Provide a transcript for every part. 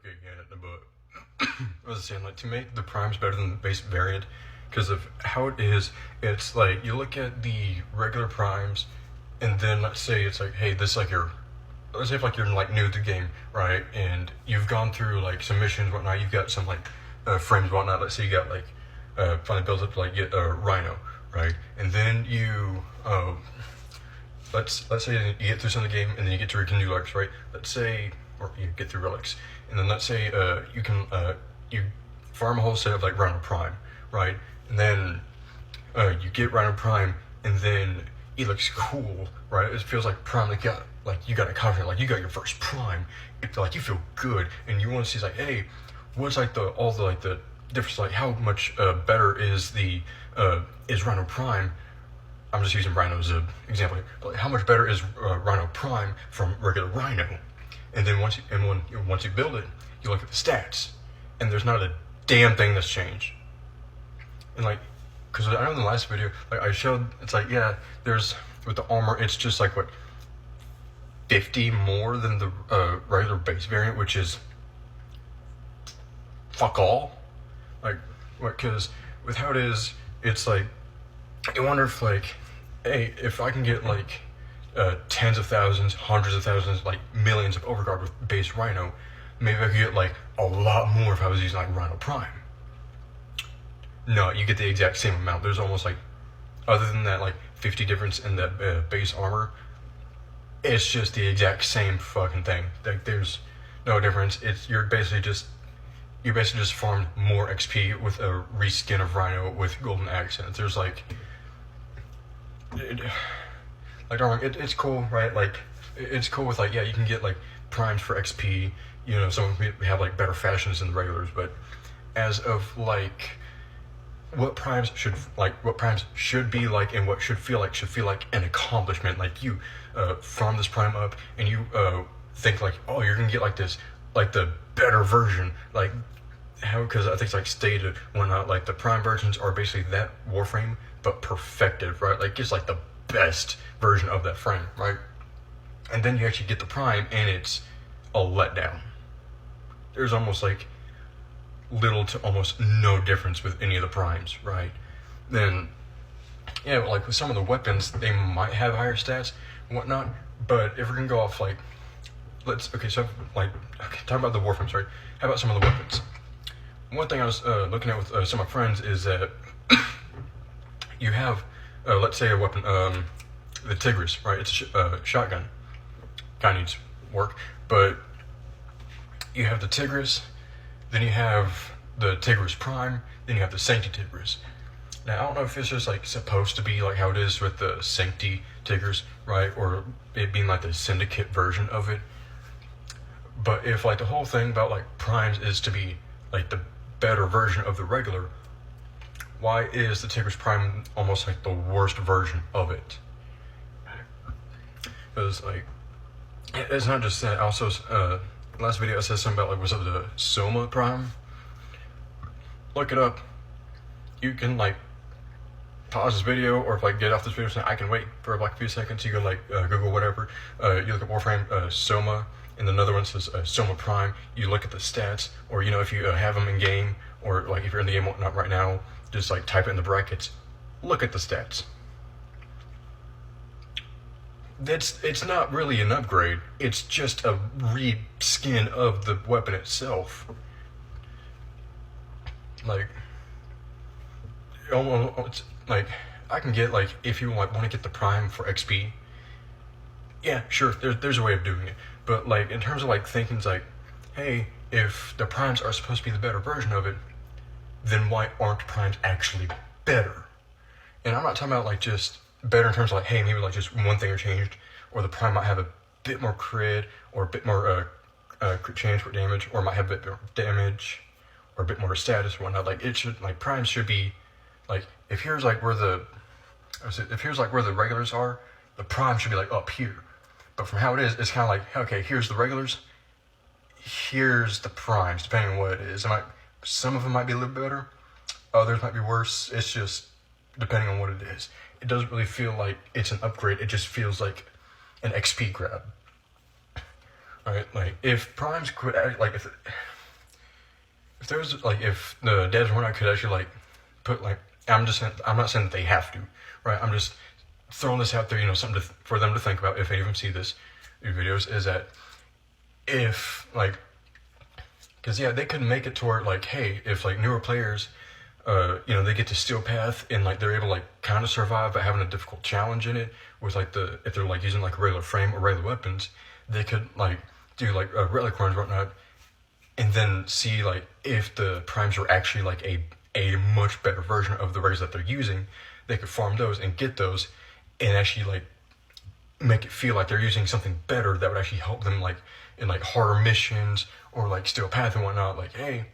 Okay, yeah, but I was saying, like, to make the primes better than the base variant, because of how it is, it's like, you look at the regular primes, and then let's say it's like, hey, this is like your, let's say if like you're like new to the game, right, and you've gone through like some missions, whatnot, you've got some like frames, whatnot, let's say you got like, finally built up to like get a Rhino, right, and then you, let's say you get through some of the game, and then you get to Recon Relics, right, let's say, or you get through Relics, and then let's say you can you farm a whole set of like Rhino Prime, right? And then you get Rhino Prime, and then it looks cool, right? It feels like Prime, like you got a confidence, like you got your first Prime. It's like you feel good, and you want to see like, hey, what's like all the difference, like how much better is Rhino Prime? I'm just using Rhino as an example here. But like, how much better is Rhino Prime from regular Rhino? And then once you build it, you look at the stats, and there's not a damn thing that's changed. And like, because I know in the last video, like I showed, it's like, yeah, there's, with the armor, it's just like, what, 50 more than the regular base variant, which is fuck all. Like, what, because with how it is, it's like, I wonder if like, hey, if I can get like, tens of thousands, hundreds of thousands, like millions of overguard with base Rhino, maybe I could get like a lot more if I was using like Rhino Prime. No, you get the exact same amount. There's almost like, other than that like 50 difference in that base armor, it's just the exact same fucking thing. Like there's no difference. You're basically just farmed more XP with a reskin of Rhino with golden accents. There's like, it's cool, right? Like, it's cool with like, yeah, you can get like primes for XP, you know, some of them have like better fashions than the regulars, but as of like what primes should be like and what should feel like an accomplishment. Like you farm this prime up and you think like, oh, you're gonna get like this, like the better version, like how, because I think it's like stated when like the prime versions are basically that Warframe but perfected, right? Like it's like the best version of that frame, right? And then you actually get the prime and it's a letdown. There's almost like little to almost no difference with any of the primes, right? Then yeah, like with some of the weapons, they might have higher stats and whatnot, but if we're gonna go off like, talk about the Warframes, right? How about some of the weapons? One thing I was looking at with some of my friends is that you have let's say a weapon, the Tigris, right? It's a shotgun. Kind of needs work, but you have the Tigris, then you have the Tigris Prime, then you have the Sancti Tigris. Now, I don't know if it's just like supposed to be like how it is with the Sancti Tigris, right? Or it being like the Syndicate version of it. But if like the whole thing about like primes is to be like the better version of the regular, why is the Tigris Prime almost like the worst version of it? Because like, it's not just that. Also, last video I said something about like, was it the Soma Prime? Look it up. You can like pause this video, or if like get off this video, so I can wait for like a few seconds. You can like Google whatever. You look at Warframe Soma, and another one says Soma Prime. You look at the stats, or you know, if you have them in game, or like if you're in the game whatnot right now, just like type it in the brackets. Look at the stats. It's not really an upgrade. It's just a reskin of the weapon itself. Like, almost like I can get like, if you like want to get the prime for XP, yeah, sure, there's a way of doing it. But like in terms of like thinking, it's like, hey, if the primes are supposed to be the better version of it, then why aren't primes actually better? And I'm not talking about like just better in terms of like, hey, maybe like just one thing are changed, or the prime might have a bit more crit, or a bit more crit change for damage, or might have a bit more damage, or a bit more status or whatnot. Like it should, like primes should be like, if here's like where the regulars are, the prime should be like up here. But from how it is, it's kind of like, okay, here's the regulars, here's the primes, depending on what it is. Some of them might be a little better, others might be worse. It's just depending on what it is. It doesn't really feel like it's an upgrade. It just feels like an XP grab. Alright, like if primes could, like if if there was like if the devs were not could actually like put like I'm not saying that they have to, right? I'm just throwing this out there, something for them to think about if any of them see these videos, is that if like, because yeah, they could make it to where like, hey, if like newer players, they get to Steel Path and like they're able to like kind of survive by having a difficult challenge in it with like if they're like using like a regular frame or regular weapons, they could like do like relic runs and whatnot, and then see like if the primes are actually like a much better version of the regulars that they're using, they could farm those and get those and actually like make it feel like they're using something better that would actually help them like in like harder missions or like Steel Path and whatnot. Like, hey,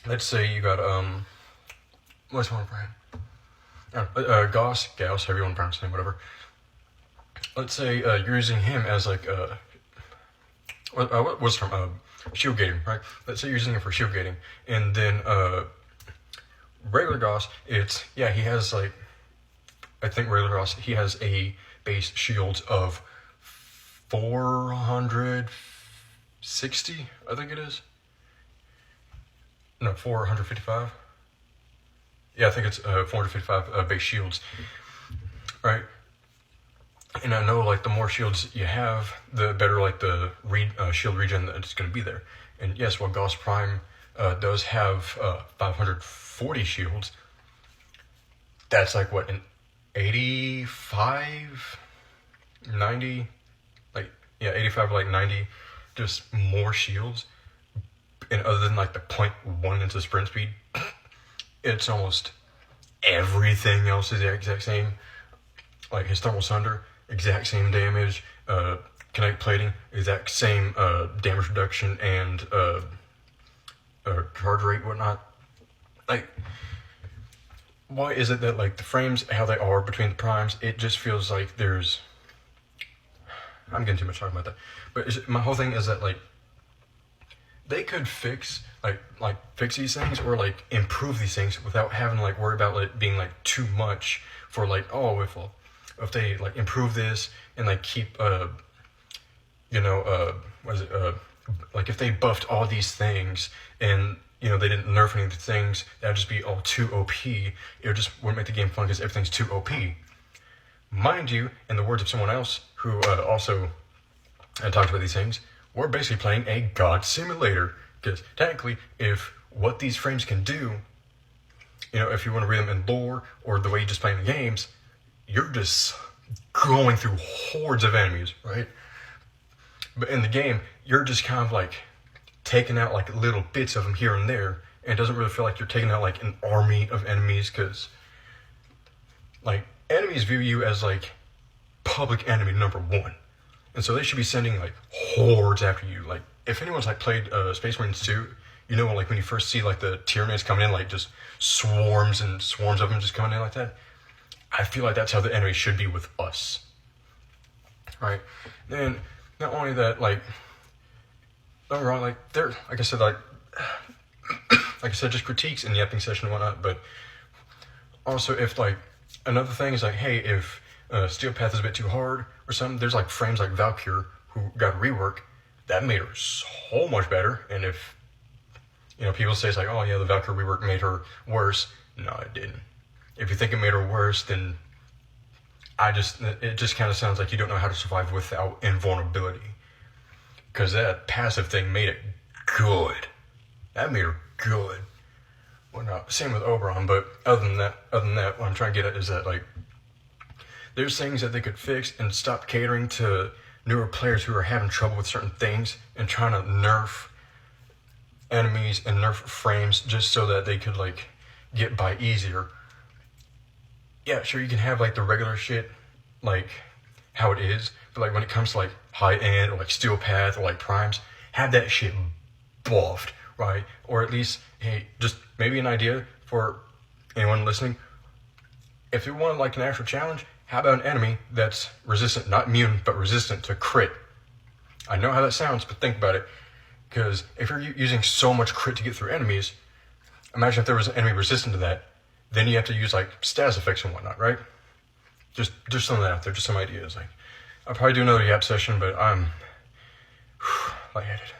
let's say you got what's one brand? Gauss, however you want to pronounce his name, whatever. Let's say you're using him as like what's the term? Shield gating, right? Let's say you're using him for shield gating, and then regular Gauss, he has like, I think regular Gauss, he has a base shields of 460, I think it is. No, 455. Yeah, I think it's 455 base shields, right? And I know like the more shields you have, the better like the shield regen that's going to be there. And yes, while Gauss Prime does have 540 shields, that's like what, an 85, 90, like, yeah, 85 like 90, just more shields. And other than like the 0.1 into sprint speed, it's almost everything else is the exact same. Like his thermal sunder, exact same damage, kinetic plating, exact same damage reduction and charge rate, whatnot. Like, why is it that like the frames, how they are between the primes, it just feels like there's, I'm getting too much talking about that, but my whole thing is that like they could fix fix these things or like improve these things without having to like worry about it being like too much for like, oh, if they like improve this and like keep like if they buffed all these things and they didn't nerf any of the things, that would just be all too OP. It just wouldn't make the game fun because everything's too OP. Mind you, in the words of someone else who also talked about these things, we're basically playing a god simulator, because technically if what these frames can do, if you want to read them in lore or the way you just play in the games, you're just going through hordes of enemies, right? But in the game, you're just kind of like taking out like little bits of them here and there, and it doesn't really feel like you're taking out like an army of enemies, because like enemies view you as like public enemy number one, and so they should be sending like hordes after you. Like if anyone's like played Space Marines 2, like when you first see like the Tyranids coming in, like just swarms and swarms of them just coming in like that. I feel like that's how the enemy should be with us, right? Then not only that, like, don't get me wrong, like there, like I said, just critiques in the yapping session and whatnot. But also, if like another thing is like, hey, if Steel Path is a bit too hard or something, there's like frames like Valkyr who got a rework that made her so much better. And if people say it's like, oh yeah, the Valkyr rework made her worse, no, it didn't. If you think it made her worse, then it just kind of sounds like you don't know how to survive without invulnerability. Because that passive thing made it good. That made her good. Well, no, same with Oberon, but other than that, what I'm trying to get at is that like there's things that they could fix and stop catering to newer players who are having trouble with certain things and trying to nerf enemies and nerf frames just so that they could like get by easier. Yeah, sure, you can have like the regular shit, like how it is, but like when it comes to like high end or like Steel Path or like primes, have that shit buffed, right? Or at least, hey, just maybe an idea for anyone listening. If you want like an actual challenge, how about an enemy that's resistant, not immune, but resistant to crit? I know how that sounds, but think about it. Because if you're using so much crit to get through enemies, imagine if there was an enemy resistant to that. Then you have to use like status effects and whatnot, right? Just some of that out there, just some ideas. Like I'll probably do another Yapp session, but I'm lightheaded.